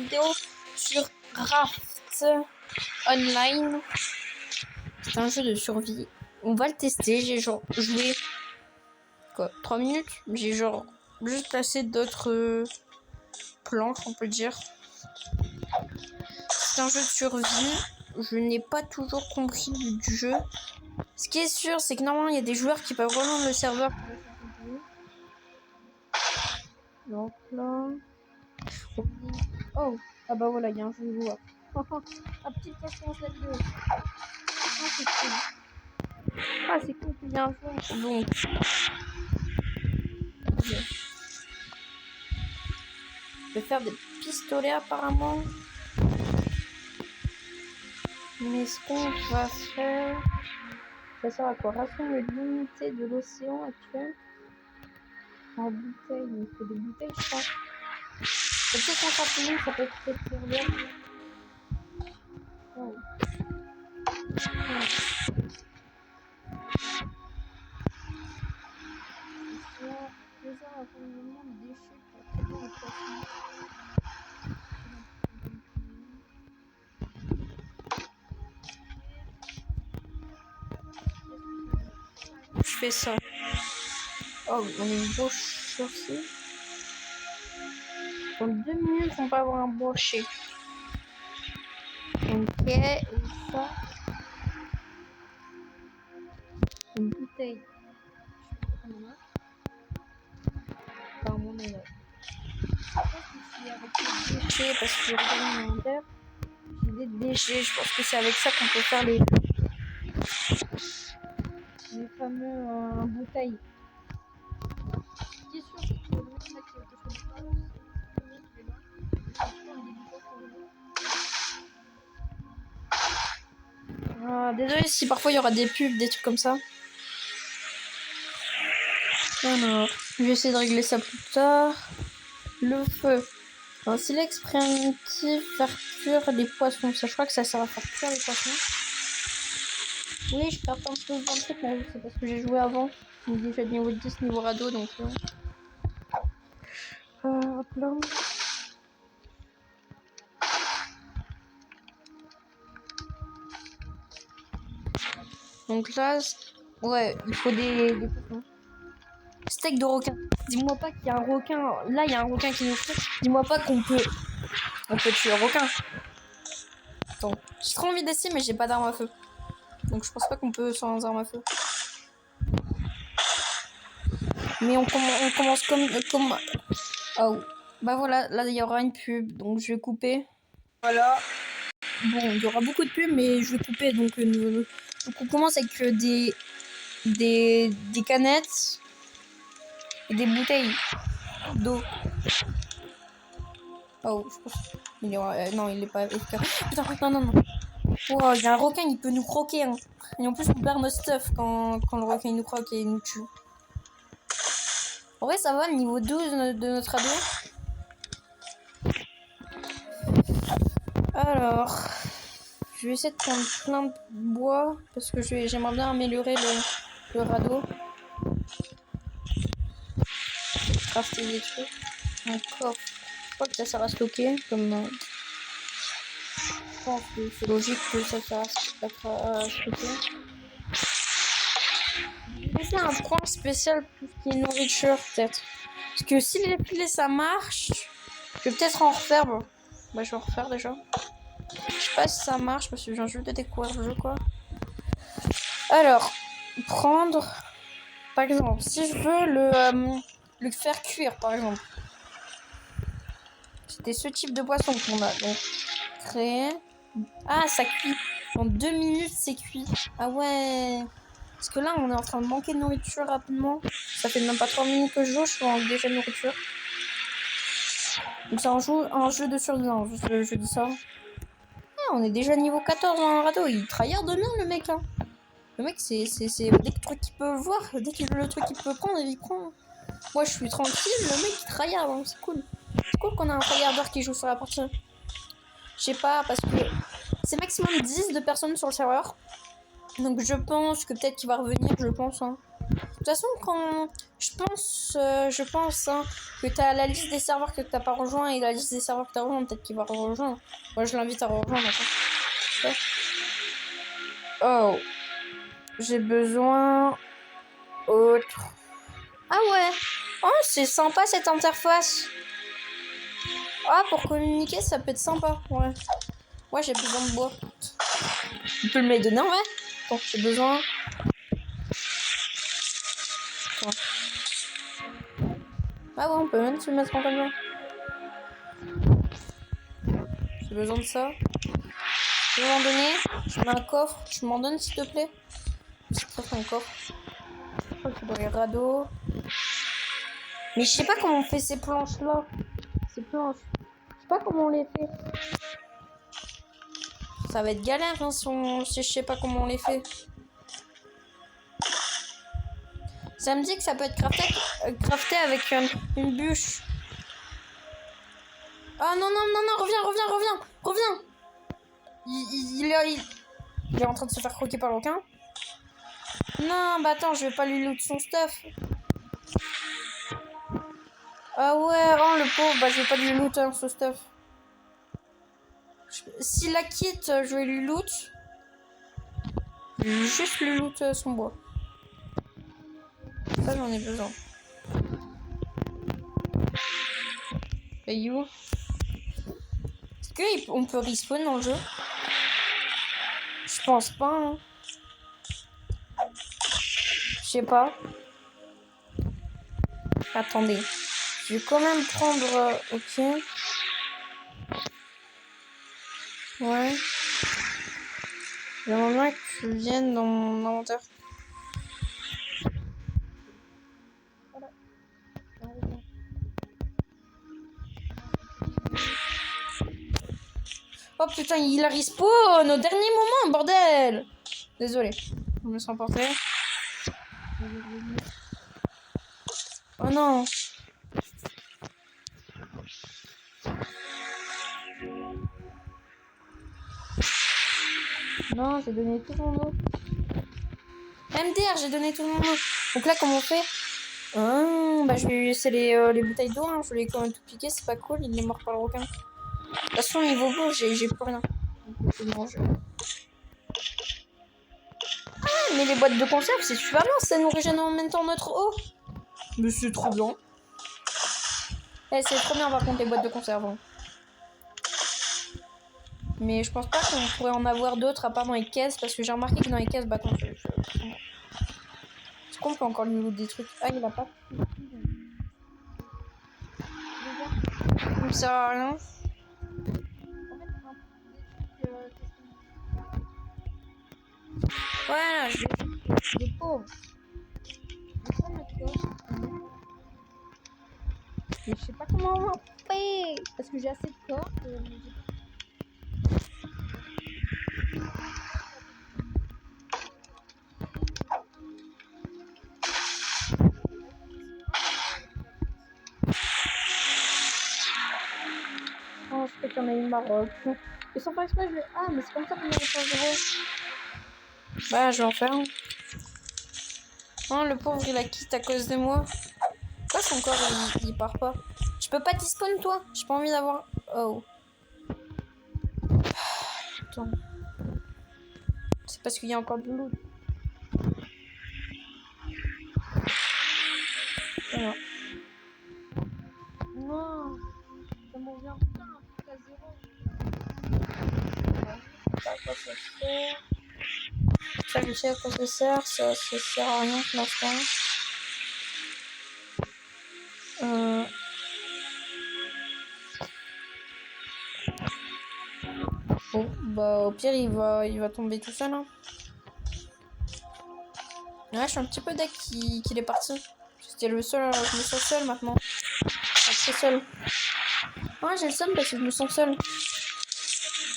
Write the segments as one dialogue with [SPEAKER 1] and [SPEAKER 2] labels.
[SPEAKER 1] vidéo sur Raft Online. C'est un jeu de survie. On va le tester. J'ai genre joué 3 minutes. J'ai genre juste placé d'autres planches, on peut dire. C'est un jeu de survie. Je n'ai pas toujours compris du jeu. Ce qui est sûr, c'est que normalement il y a des joueurs qui peuvent rejoindre le serveur. Donc là. Oh, ah bah voilà, il y a un jeu de joueur. Ah, petite question de la vidéo. Ah, c'est cool. Ah, c'est cool qu'il y a un jeu. Donc. Je vais faire des pistolets apparemment. Mais ce qu'on va faire. Ça sert à quoi? Rassembler l'unité de l'océan actuel en bouteilles. Il faut des bouteilles, je pense. Peut-être qu'on sera ça peut peut-être servir. Oh. Je fais ça. Oh, on est une bouche aussi. Dans 2 minutes, on va avoir un brochet. Ok, et ça. Une bouteille. Apparemment, on est là. Déchets, parce que j'ai des déchets. Je pense que c'est avec ça qu'on peut faire les fameux bouteilles. Désolé si parfois il y aura des pubs, des trucs comme ça. Alors, je vais essayer de régler ça plus tard. Le feu. Un silex primitif, faire cuire les poissons. Ça, je crois que ça sert à faire cuire les poissons. Oui, je perds un peu dans le truc, mais c'est parce que j'ai joué avant. J'ai déjà niveau 10, niveau radeau, donc... hop là. Donc là, ouais, il faut des poissons. Steak de requin. Dis-moi pas qu'il y a un requin. Là, il y a un requin qui nous fait. Dis-moi pas qu'on peut... On peut tuer un requin. Attends, j'ai trop envie d'essayer, mais j'ai pas d'arme à feu. Donc je pense pas qu'on peut sans arme à feu. Mais on commence comme... Oh. Bah voilà, là il y aura une pub, donc je vais couper. Voilà. Bon, il y aura beaucoup de pubs, mais je vais couper. Donc on commence avec des canettes et des bouteilles d'eau. Oh, je pense... Il y aura... non, il est pas efficace. Putain, non. Oh, il y a un requin, il peut nous croquer. Hein. Et en plus, on perd notre stuff quand le requin nous croque et nous tue. En vrai, ça va, le niveau 12 de notre ado. Alors, je vais essayer de prendre plein de bois parce que j'aimerais bien améliorer le radeau. Crafter des trucs. Encore. Je crois que ça sert à stocker. Comme. Je pense que c'est logique que ça sert à stocker. C'est un point spécial pour ce qui est nourriture, peut-être. Parce que si les filets ça marche, je vais peut-être en refaire. Bon. Bah, je vais en refaire déjà. Je sais pas si ça marche parce que je viens juste de découvrir le jeu, quoi. Alors, prendre. Par exemple, si je veux le faire cuire, par exemple. C'était ce type de poisson qu'on a. Donc, créer. Ah, ça cuit. En 2 minutes, c'est cuit. Ah ouais. Parce que là, on est en train de manquer de nourriture rapidement. Ça fait même pas 3 minutes que je joue, je manque déjà de nourriture. Donc c'est un jeu de survie, je dis ça. Ah, on est déjà niveau 14 dans un radeau. Il tryhard de bien, le mec. Hein. Le mec, c'est dès que le truc qu'il peut voir, dès qu'il veut le truc qu'il peut prendre, il prend. Moi, je suis tranquille, le mec, il tryhard. Hein. C'est cool. C'est cool qu'on a un tryharder qui joue sur la partie. Je sais pas, parce que c'est maximum 10 de personnes sur le serveur. Donc je pense que peut-être qu'il va revenir, je pense. Hein. toute façon, quand je pense hein, que t'as la liste des serveurs que t'as pas rejoint et la liste des serveurs que t'as rejoint, peut-être qu'il va rejoindre. Moi, je l'invite à rejoindre. Attends. Oh, j'ai besoin autre. Ah ouais. Oh, c'est sympa cette interface. Ah, pour communiquer, ça peut être sympa. Ouais. Ouais, j'ai besoin de bois. Tu peux me les donner, ouais. Bon, j'ai besoin. Ouais. Ah ouais, on peut même se mettre en commun. J'ai besoin de ça. Je vais m'en donner. Je mets un coffre. Tu m'en donnes s'il te plaît. C'est quoi un coffre? Je crois qu'il doit y avoir radeau. Mais je sais pas comment on fait ces planches là. Ces planches. Je sais pas comment on les fait. Ça va être galère hein, si je sais pas comment on les fait. Ça me dit que ça peut être crafté avec une bûche. Ah non, non, non, non, reviens. Il est en train de se faire croquer par le requin. Non, bah attends, je vais pas lui loot son stuff. Ah ouais, oh le pauvre, bah je vais pas lui loot hein, son stuff. S'il la quitte, je vais lui loot. Je vais juste lui loot son bois. Ça, j'en ai besoin. Et où? Est-ce qu'on peut respawn dans le jeu? Je pense pas. Hein. Je sais pas. Attendez. Je vais quand même prendre... ok. Ouais. J'aimerais bien que tu viennes dans mon inventaire. Voilà. Oh putain, il a respawn au dernier moment, bordel! Désolé. Je me sens emporté. Oh non. Non, j'ai donné tout mon eau. MDR, j'ai donné tout mon eau. Donc là, comment on fait? Bah je vais lui laisser les bouteilles d'eau. Hein. Je vais quand même tout piquer, c'est pas cool. Il est mort par le requin. De toute façon, niveau bouffe, j'ai plus rien. Donc, je vais manger. Ah, mais les boîtes de conserve, c'est super bien. Ça nous régène en même temps notre eau. Mais c'est trop bien. Eh, c'est trop bien par contre les boîtes de conserve. Hein. Mais je pense pas qu'on pourrait en avoir d'autres à part dans les caisses. Parce que j'ai remarqué que dans les caisses, bah attends, est-ce qu'on peut encore lui loot des trucs? Ah, il a pas. Ça sert à rien. Voilà, je vais des pauvres. Mais je sais pas comment on fait. Parce que j'ai assez de corps. Oh, je crois qu'il y en a une Maroc. Et sans faire exprès, je vais... Ah, mais c'est comme ça qu'on a les 15 euros. Bah, je vais en faire un. Oh, le pauvre, il a quitté à cause de moi. Pourquoi son corps, il part pas? Je peux pas despawn, toi? J'ai pas envie d'avoir... Oh. Attends. C'est parce qu'il y a encore de l'eau. Voilà. Non. Ça m'en vient putain, un truc à zéro. Ça, à quoi ça sert? Ça, je sais à quoi ça sert. Ça sert à rien pour l'instant. Bon, bah au pire il va tomber tout seul. Hein. Ouais, je suis un petit peu deck qu'il est parti. C'était le seul, je me sens seul maintenant. Enfin, très seul. Ouais, j'ai le seum parce que je me sens seul.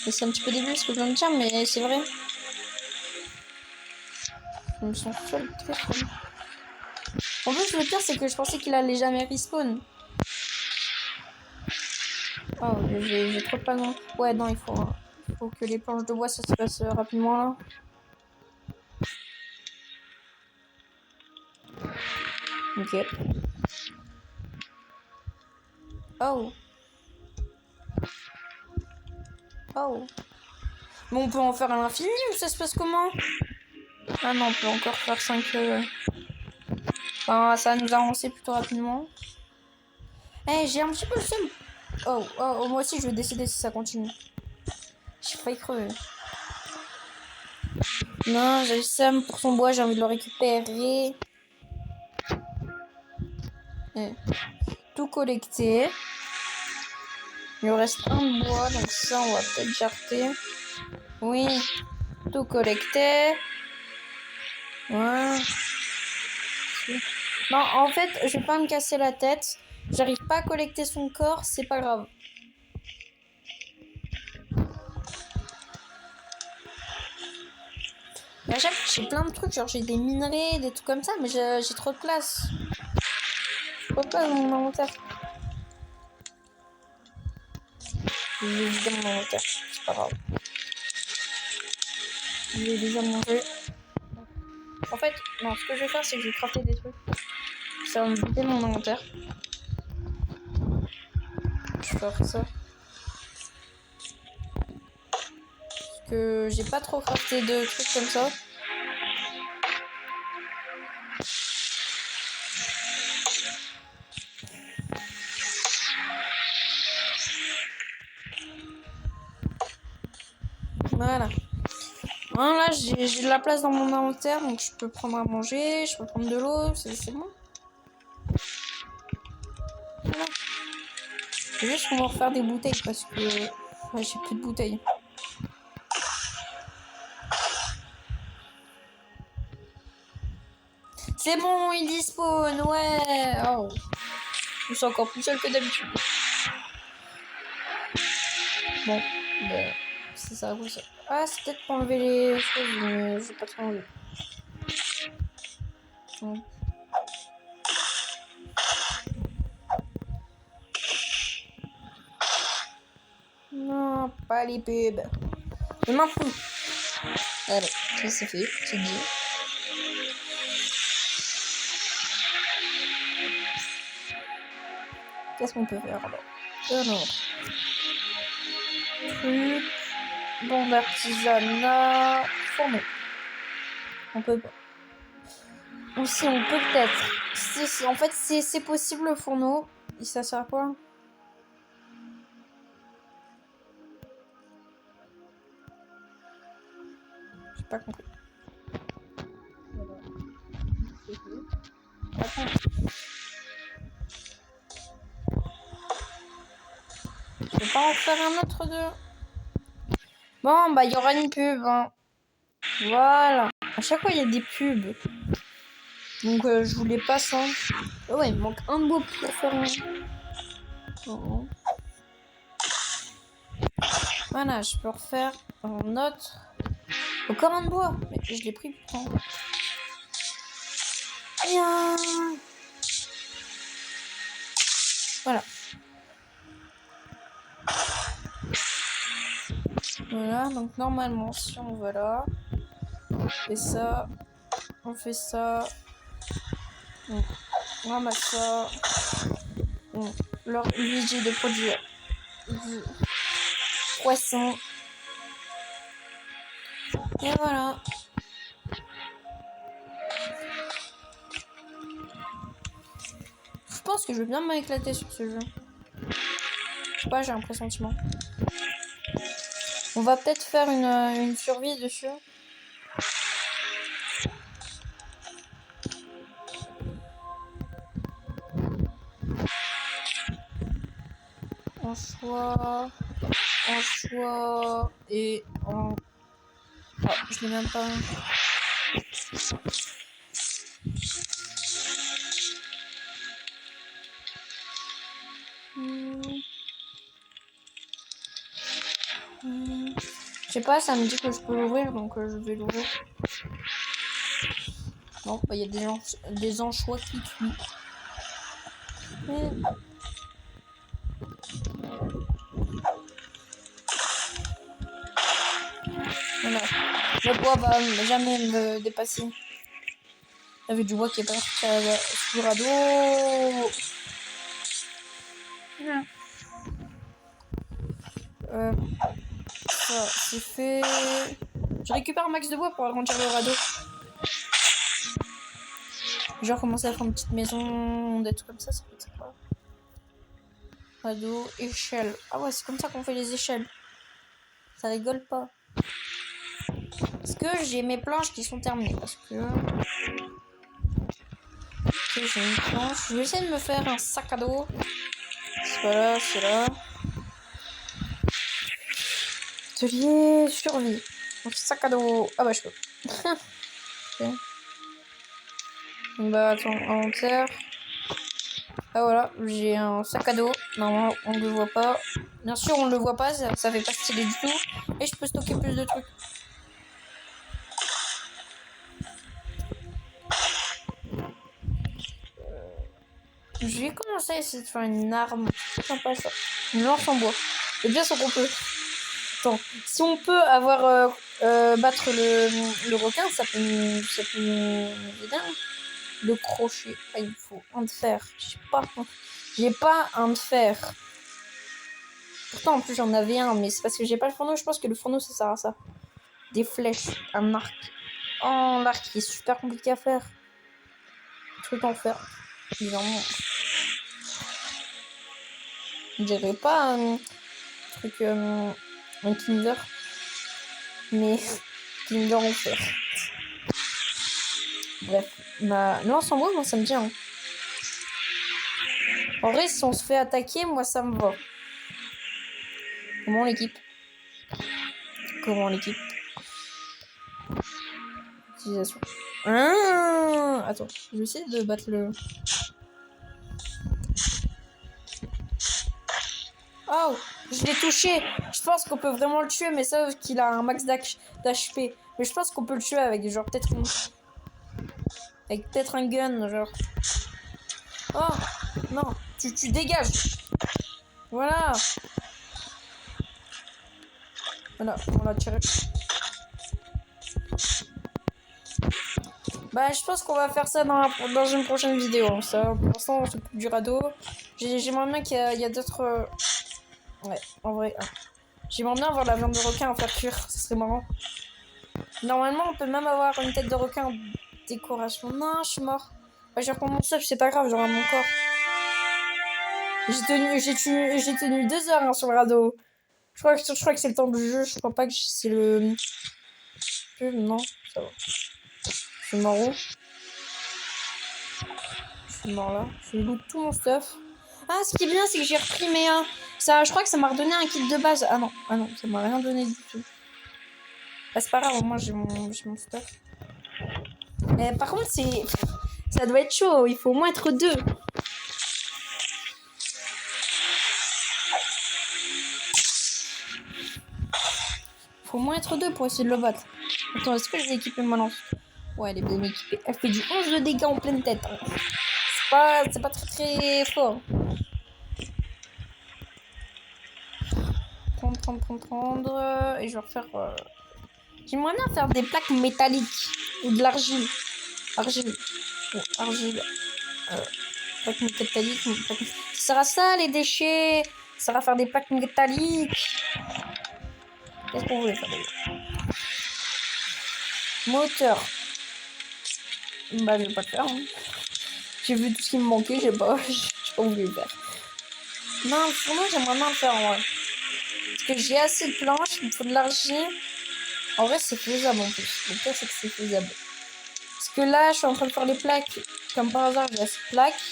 [SPEAKER 1] Et c'est un petit peu débile ce que je viens de dire, mais c'est vrai. Je me sens seul, très seul. En plus, le pire, c'est que je pensais qu'il allait jamais respawn. Oh, j'ai trop de panneaux. Ouais, non, il faut que les planches de bois, ça se passe rapidement là. Ok. Oh. Oh. Bon, on peut en faire à l'infini ou ça se passe comment? Ah non, on peut encore faire 5. Enfin, ça va nous avancer plutôt rapidement. Eh, j'ai un petit peu le seum. Oh, moi aussi je vais décider si ça continue. J'ai failli crever. Non, j'ai le seum pour son bois, j'ai envie de le récupérer. Tout collecter. Il nous reste un de bois, donc ça on va peut-être jarter. Oui, tout collecter. Ouais. Non, en fait, je vais pas me casser la tête. J'arrive pas à collecter son corps, c'est pas grave. Mais à chaque fois, j'ai plein de trucs, genre j'ai des minerais, des trucs comme ça, mais j'ai trop de place. Trop de place dans mon inventaire. Je vais vider mon inventaire, c'est pas grave. Je vais déjà manger. En fait, non, ce que je vais faire, c'est que je vais crafter des trucs. Ça va me vider mon inventaire. Je vais faire ça. Parce que j'ai pas trop crafté de trucs comme ça. Voilà. Voilà, j'ai de la place dans mon inventaire, donc je peux prendre à manger, je peux prendre de l'eau, c'est bon. Voilà. C'est juste qu'on va refaire des bouteilles parce que ouais, j'ai plus de bouteilles. C'est bon, il despawn, ouais. Oh. Je suis encore plus seul que d'habitude. Bon, ben, c'est ça, oui, ça. Ah, c'est peut-être pour enlever les choses, mais j'ai pas trop enlevé. Donc. Non, pas les pubs. Je m'en fous. Allez, ça c'est fait, c'est dit. Qu'est-ce qu'on peut faire alors? Truc. Bon d'artisanat. Fourneau. On peut pas. Aussi, on peut peut-être. En fait, c'est possible le fourneau. Et ça sert à quoi? J'ai pas compris. Attends. Je vais pas en faire un autre de. Bon, bah, il y aura une pub. Hein. Voilà. À chaque fois, il y a des pubs. Donc, je voulais pas ça. Oh, ouais, il me manque un bout pour faire un. Oh. Voilà, je peux refaire un autre. Encore un de bois. Mais je l'ai pris pourtant. Bien. Voilà. Voilà, donc normalement, si on va là, on fait ça, on ramasse ça, leur obligé de produire du poisson. Et voilà. Je pense que je vais bien m'éclater sur ce jeu. Je sais pas, j'ai un pressentiment. On va peut-être faire une survie dessus. En choix et en... Oh, je l'ai même pas. Je sais pas, ça me dit que je peux l'ouvrir, donc je vais l'ouvrir. Non, il y a des anchois qui cuit. Voilà. Le bois va jamais me dépasser. Avec du bois qui est parti sous le radeau. Ça, c'est fait. Je récupère un max de bois pour agrandir le radeau. Genre commencer à faire une petite maison, des trucs comme ça peut être sympa. Radeau, échelle. Ah ouais, c'est comme ça qu'on fait les échelles. Ça rigole pas. Parce que j'ai mes planches qui sont terminées. Parce que... Ok, j'ai une planche. Je vais essayer de me faire un sac à dos. C'est pas là, c'est là. Atelier survie. Donc sac à dos. Ah bah je peux. Okay. Bah attends, inventaire. Ah voilà, j'ai un sac à dos. Normalement on ne le voit pas. Bien sûr on ne le voit pas, ça fait pas stylé du tout. Et je peux stocker plus de trucs. Je vais commencer à essayer de faire une arme. C'est sympa ça. Une lance en bois. Et bien sûr qu'on peut. Attends, si on peut avoir battre le requin, ça peut nous aider. Le crochet. Ah, il faut un de fer. J'ai pas un de fer. Pourtant en plus j'en avais un, mais c'est parce que j'ai pas le fourneau. Je pense que le fourneau ça sert à ça. Des flèches, un arc. Oh, l'arc qui est super compliqué à faire. Truc en fer. Évidemment. Je dirais pas un truc un Kinder, mais Kinder en fer. Bref, ma lance en bois, moi ça me tient. En vrai, si on se fait attaquer, moi ça me va. Comment l'équipe? Utilisation. Ah, attends, je vais essayer de battre le... Oh, je l'ai touché. Je pense qu'on peut vraiment le tuer, mais sauf qu'il a un max d'HP. Mais je pense qu'on peut le tuer avec genre peut-être une... Avec peut-être un gun, genre. Oh, non, tu dégages. Voilà. Voilà, on l'a tiré. Bah, je pense qu'on va faire ça dans une prochaine vidéo. Ça, pour l'instant, on s'occupe du radeau. J'aimerais bien qu'il y a d'autres... Ouais, en vrai. J'aimerais bien avoir la viande de requin à faire cuire. Ça serait marrant. Normalement, on peut même avoir une tête de requin en décoration. Non, je suis mort. Bah, je reprends mon stuff, c'est pas grave, j'aurai mon corps. J'ai tenu 2 heures hein, sur le radeau. Je crois que c'est le temps du jeu. Je crois pas que c'est le... Non, ça va. Je suis mort où? Je suis mort là. Je loot tout mon stuff. Ah, ce qui est bien, c'est que j'ai repris mes... ça, je crois que ça m'a redonné un kit de base. Ah non, ça m'a rien donné du tout. Bah, c'est pas grave, au moins j'ai mon stuff. Par contre, ça doit être chaud. Il faut au moins être 2. Faut au moins être 2 pour essayer de le battre. Attends, est-ce que j'ai équipé ma lance? Ouais, elle est bien équipée. Elle fait du 11 de dégâts en pleine tête. Hein. C'est pas très très fort. Prendre. Et je vais refaire... J'aimerais bien faire des plaques métalliques. Ou de l'argile. Argile. Plaques métalliques. Ça sert à ça, les déchets. Ça sert à faire des plaques métalliques. Qu'est-ce qu'on voulait faire d'ailleurs? Moteur. Bah, je vais pas le faire. Hein. J'ai vu tout ce qui me manquait, j'ai pas voulu le faire. Non, le fourneau, j'aimerais bien le faire en vrai. Parce que j'ai assez de planches, il me faut de l'argile. En vrai, c'est faisable en plus. Le pire, c'est que c'est faisable. Parce que là, je suis en train de faire les plaques. Comme par hasard, j'ai assez de plaques.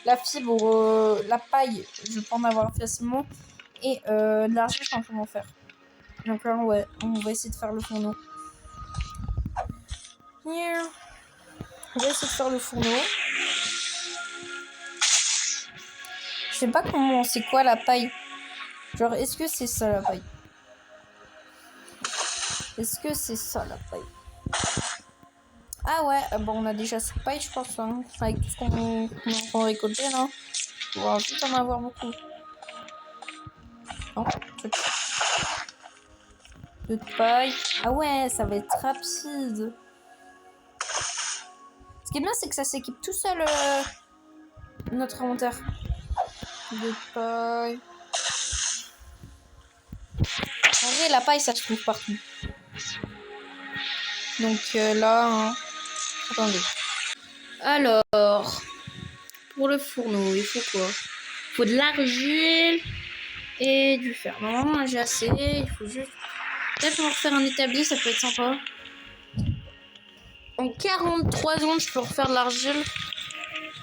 [SPEAKER 1] La fibre, la paille, je peux en avoir facilement. Et de l'argile, je suis en train d'en faire. Donc là, ouais, on va essayer de faire le fourneau. Yeah. On va essayer de faire le fourneau. Je sais pas comment, c'est quoi la paille. Genre, est-ce que c'est ça la paille? Est-ce que c'est ça la paille? Ah ouais, bon, on a déjà cette paille, je pense, hein, avec tout ce qu'on récolter là. On va vite en avoir beaucoup. Non, de paille. Ah ouais, ça va être rapide. Ce qui est bien, c'est que ça s'équipe tout seul, notre inventaire. De paille. En vrai, la paille, ça se trouve partout. Donc là, hein. Attendez. Alors, pour le fourneau, il faut quoi? Il faut de l'argile et du fer. Normalement, j'ai assez. Il faut juste... Peut-être qu'on va refaire un établi, ça peut être sympa. En 43 secondes, je peux refaire de l'argile.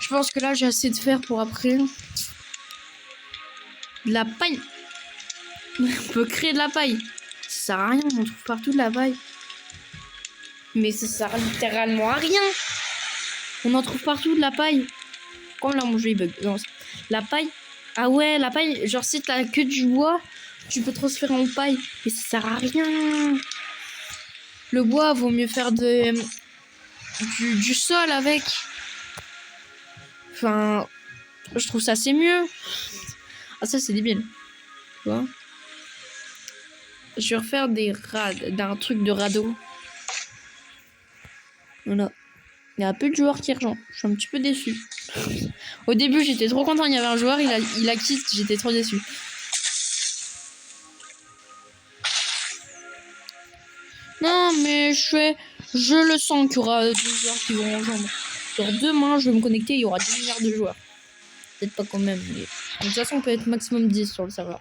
[SPEAKER 1] Je pense que là, j'ai assez de fer pour après. De la paille. On peut créer de la paille. Ça sert à rien, on trouve partout de la paille. Mais ça sert littéralement à rien. On en trouve partout de la paille. Comme là, mon jeu il bug. Non, la paille. Ah ouais, la paille. Genre, si t'as que du bois, tu peux transférer en paille. Mais ça sert à rien. Le bois, vaut mieux faire du sol avec. Enfin, je trouve ça c'est mieux. Ah, ça, c'est débile. Tu vois? Je vais refaire d'un truc de radeau. Voilà. Il y a peu de joueurs qui rejoignent. Je suis un petit peu déçu. Au début, j'étais trop content. Il y avait un joueur, il a quitté. J'étais trop déçu. Non, mais je le sens qu'il y aura 2 joueurs qui vont rejoindre. Genre demain, je vais me connecter, il y aura 10 milliards de joueurs. Peut-être pas quand même, mais de toute façon, on peut être maximum 10 sur le serveur.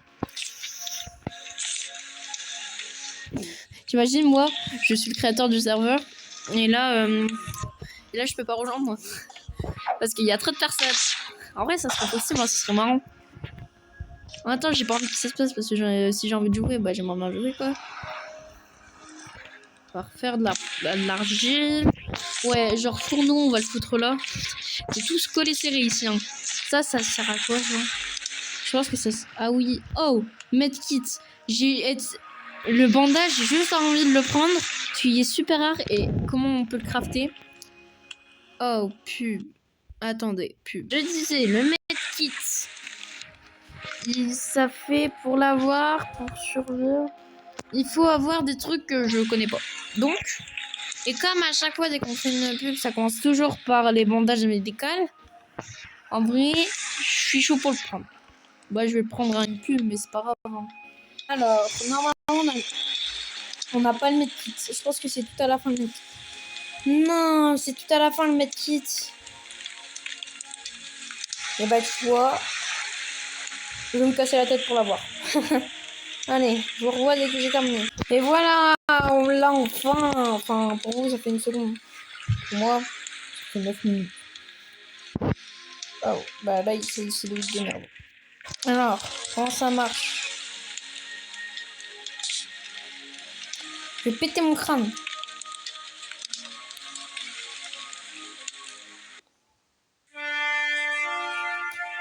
[SPEAKER 1] T'imagines, moi, je suis le créateur du serveur. Et là, je peux pas rejoindre, moi. Parce qu'il y a trop de personnes. En vrai, ça serait possible, moi, ce serait marrant. En même temps, j'ai pas envie que ça se passe parce que si j'ai envie de jouer, bah j'aimerais bien jouer, quoi. On va refaire de l'argile. Ouais, genre fourneau, on va le foutre là. C'est tout ce collé serré ici, hein. Ça sert à quoi, ça? Je pense que ça... Ah oui. Oh, medkit. Le bandage, j'ai juste envie de le prendre. Parce qu'il est super rare. Et comment on peut le crafter? Oh, pub. Attendez, pub. Je disais, le medkit. Ça fait pour l'avoir, pour survivre. Il faut avoir des trucs que je connais pas. Donc, et comme à chaque fois dès qu'on fait une pub, ça commence toujours par les bandages médicaux. En vrai, je suis chaud pour le prendre. Bah, je vais prendre une pub, mais c'est pas grave. Hein. Alors, normalement, on n'a pas le medkit. Je pense que c'est tout à la fin le medkit. Non, c'est tout à la fin le medkit. Et bah, tu vois, je vais me casser la tête pour l'avoir. Allez, je vous revois dès que j'ai terminé. Et voilà, on l'a enfin. Enfin, pour vous, ça fait une seconde. Pour moi, ça fait 9 minutes. Oh, bah là, c'est le de merde. Alors, comment ça marche? Je vais péter mon crâne.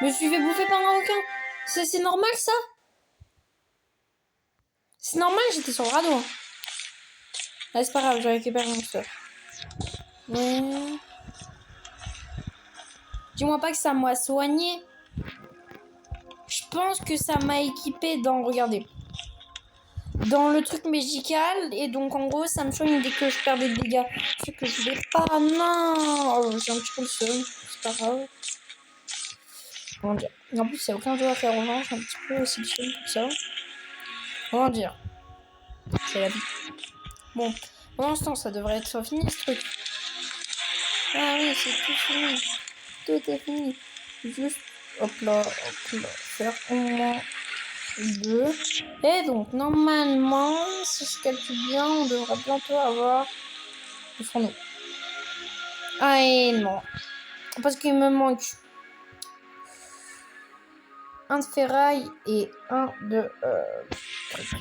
[SPEAKER 1] Je me suis fait bouffer par un requin. C'est normal, ça? C'est normal, j'étais sur le radeau. Hein. Ah, c'est pas grave, je récupère mon stuff. Ouais. Dis-moi pas que ça m'a soigné. Je pense que ça m'a équipé dans... Regardez. Dans le truc médical. Et donc, en gros, ça me soigne dès que je perds des dégâts. Ce que je vais pas... Non. Oh, j'ai un petit peu le seum. C'est pas grave. Comment dire? Et en plus, il n'y a aucun jeu à faire revanche. Un petit peu aussi le seum pour ça. Comment dire? C'est la vie. Bon. Pour l'instant, ça devrait être fini, ce truc. Ah oui, c'est tout fini. Tout est fini. Juste... Hop là. Faire au moins... 2. Et donc, normalement, si je calcule bien, on devrait bientôt avoir le fourneau. Ah, et non. Parce qu'il me manque un de ferraille et un de...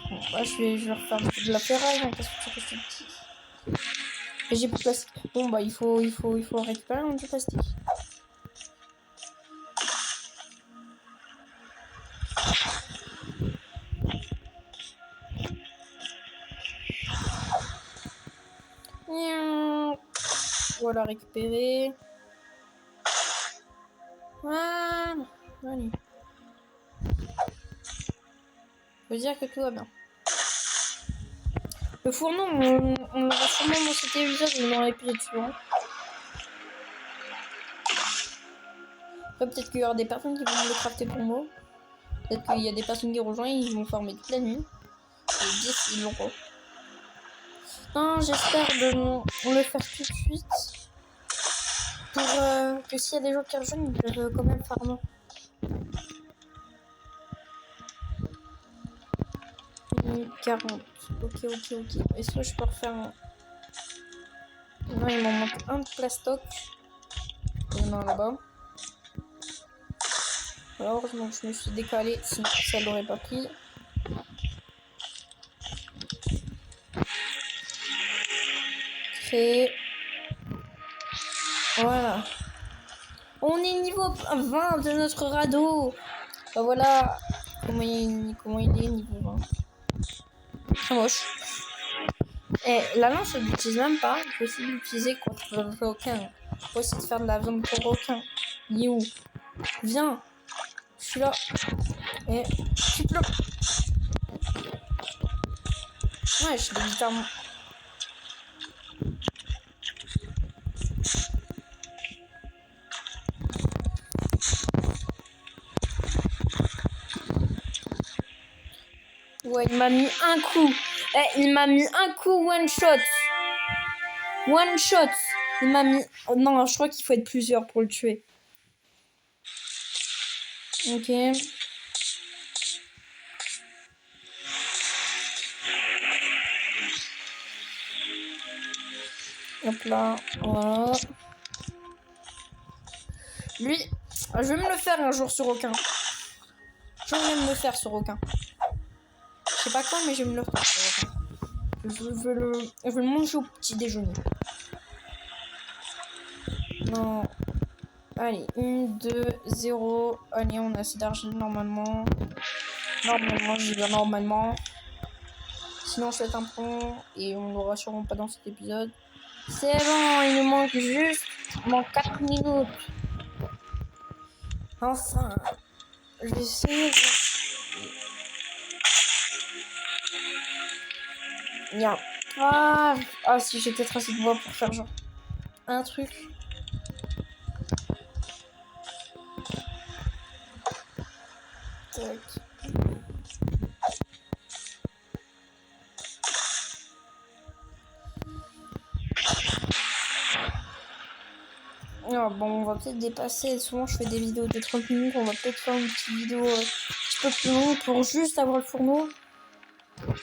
[SPEAKER 1] Bon, bah, je vais refaire de la ferraille, hein, parce que c'est petit. Et j'ai plus de plastique. Bon, bah, il faut récupérer un du plastique. Voilà, récupérer. Voilà. Allez. Je veux dire que tout va bien. Le fourneau, on l'aura sûrement dans cet épisode ou dans l'épisode suivant. Après, peut-être qu'il y aura des personnes qui vont me le crafter pour moi. Peut-être qu'il y a des personnes qui rejoignent, ils vont farmer toute la nuit. Et 10, ils l'auront. Non, j'espère de le faire tout de suite. Pour que s'il y a des gens qui rejoignent, ils peuvent quand même farmer. Et 40. Ok. Est-ce que je peux refaire un... Non, il m'en manque un de plastoc. Il y en a un là-bas. Heureusement que je me suis décalé, sinon ça l'aurait pas pris. Créer. Voilà. On est niveau 20 de notre radeau. Bah voilà. Comment il est niveau 20. Très moche. Et la lance, je l'utilise même pas. Je peux aussi l'utiliser contre le requin. Je peux aussi faire de la viande pour requin. Il est où? Viens. Je suis là. Et tu pleures. Ouais, je suis littéralement. Ouais, il m'a mis un coup. Il m'a mis un coup one shot. One shot. Il m'a mis... Oh, non, je crois qu'il faut être plusieurs pour le tuer. Ok. Hop là. Voilà. Lui, je vais me le faire un jour sur aucun. Je vais me le faire sur aucun. Je sais pas quand, mais je vais me le faire sur aucun. Je veux le manger au petit déjeuner. Non. Allez, 1, 2, 0. Allez, on a assez d'argent normalement. Normalement, je vais normalement. Sinon, je fais un pont et on l'aura sûrement pas dans cet épisode. C'est bon, il nous manque juste 4 minutes. Enfin, je vais essayer de... Bien. Ah, si j'ai peut-être assez de bois pour faire genre un truc. Tac. Ah, bon, on va peut-être dépasser. Souvent, je fais des vidéos de 30 minutes. On va peut-être faire une petite vidéo un petit peu plus longue pour juste avoir le fourneau.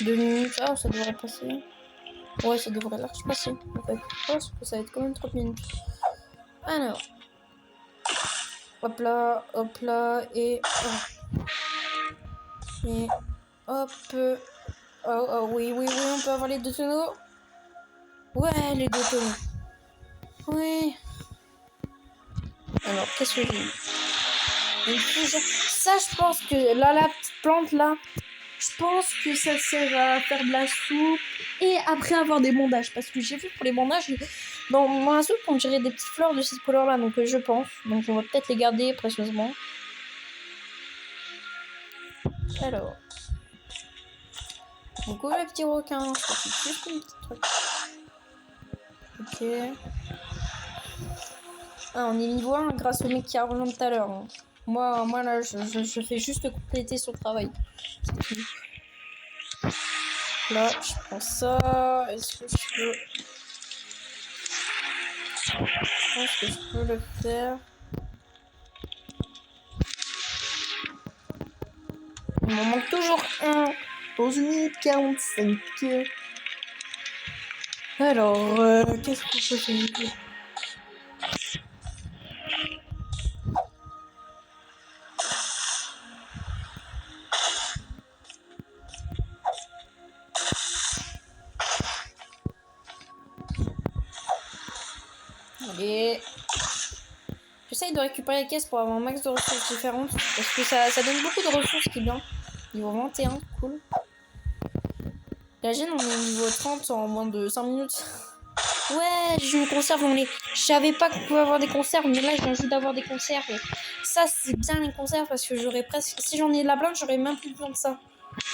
[SPEAKER 1] 2 minutes. Ah, ça devrait passer. Ouais, ça devrait large passer. En fait, je pense que ça va être quand même 30 minutes. Alors. Hop là, et... Et... Hop. Oh, oui, on peut avoir les 2 tonneaux. Ouais, les 2 tonneaux. Oui. Alors, qu'est-ce que j'ai eu? Ça, je pense que là, la petite plante, là, je pense que ça sert à faire de la soupe et après avoir des bandages. Parce que j'ai vu pour les bandages, dans la soupe, on dirait des petites fleurs de cette couleur-là. Donc, je pense. Donc, on va peut-être les garder précieusement. Alors. Donc, le petit requin. Je crois que c'est juste un petit truc. Ok. Ah, on est niveau 1 grâce au mec qui a rejoint tout à l'heure. Hein. Moi là, je fais juste compléter son travail. Là, je prends ça. Est-ce que je peux... Je pense que je peux le faire. Il m'en manque toujours un. Dans 1 minute 45. Alors, qu'est-ce qu'on peut faire? Allez. J'essaye de récupérer les caisses pour avoir un max de ressources différentes. Parce que ça donne beaucoup de ressources qui est bien. Niveau 21, cool. La gêne, on est niveau 30 en moins de 5 minutes. Ouais, j'ai une conserve. Je savais pas qu'on pouvait avoir des conserves, mais là, je viens juste d'avoir des conserves. Ça, c'est bien les conserves parce que j'aurais presque. Si j'en ai de la blinde, j'aurais même plus besoin de ça.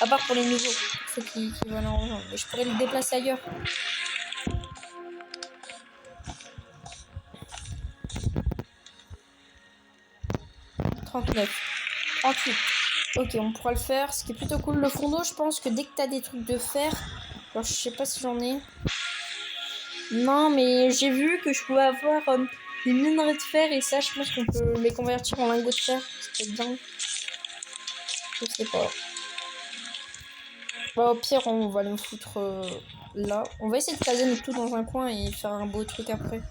[SPEAKER 1] À part pour les nouveaux, pour ceux qui veulent en rejoindre. Mais je pourrais le déplacer ailleurs. 39, 38. Ok, on pourra le faire. Ce qui est plutôt cool. Le fond d'eau, je pense que dès que t'as des trucs de fer... Alors, je sais pas si j'en ai. Non, mais j'ai vu que je pouvais avoir des minerais de fer. Et ça, je pense qu'on peut les convertir en lingots de fer. C'était bien. Je sais pas. Bah, au pire, on va les foutre là. On va essayer de caser tout dans un coin et faire un beau truc après. De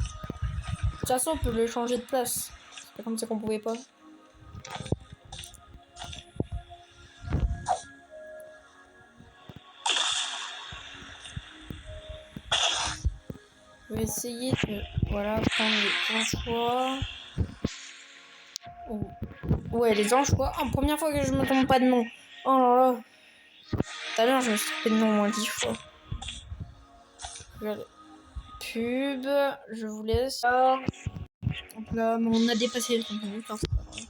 [SPEAKER 1] toute façon, on peut le changer de place. C'est pas comme ça qu'on pouvait pas. Je vais essayer de voilà, prendre les anchois. Oh. Ouais, les anchois. Oh, première fois que je me trompe pas de nom. Oh là là. Tout à l'heure, je me suis trompé de nom au moins 10 fois. Pub, je vous laisse. Donc là, on a dépassé le 30 minutes. Hein, c'est pas grave.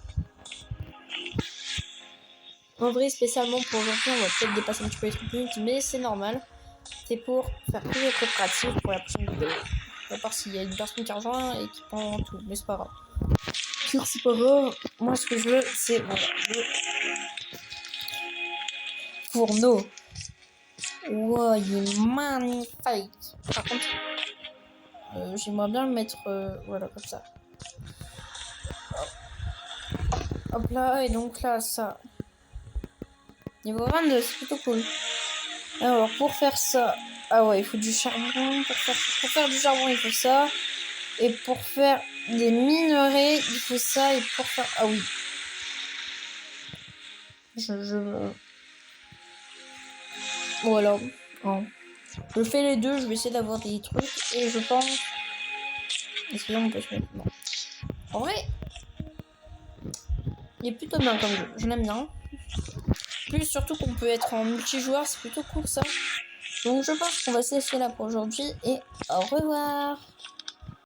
[SPEAKER 1] En vrai, spécialement pour aujourd'hui, on va peut-être dépasser un petit peu les 30 minutes, mais c'est normal. C'est pour faire plus de coopérative pour la prochaine vidéo. À part s'il y a une personne qui rejoint et qui prend tout, mais c'est pas grave. Pire, c'est pas grave. Moi, ce que je veux, c'est voilà, le fourneau. Wow, il est magnifique. Par contre, j'aimerais bien le mettre voilà, comme ça. Hop là, et donc là, ça. Niveau 22, c'est plutôt cool. Alors, pour faire ça, ah ouais, il faut du charbon. Pour faire du charbon, il faut ça. Et pour faire des minerais, il faut ça. Et pour faire... Ah oui. Voilà. Oh. Je fais les deux, je vais essayer d'avoir des trucs. Et je pense... Est-ce qu'on peut se mettre... Non. En vrai, il est plutôt bien comme jeu. Je l'aime bien. Plus surtout qu'on peut être en multijoueur, c'est plutôt cool ça. Donc je pense qu'on va se laisser là pour aujourd'hui. Et au revoir.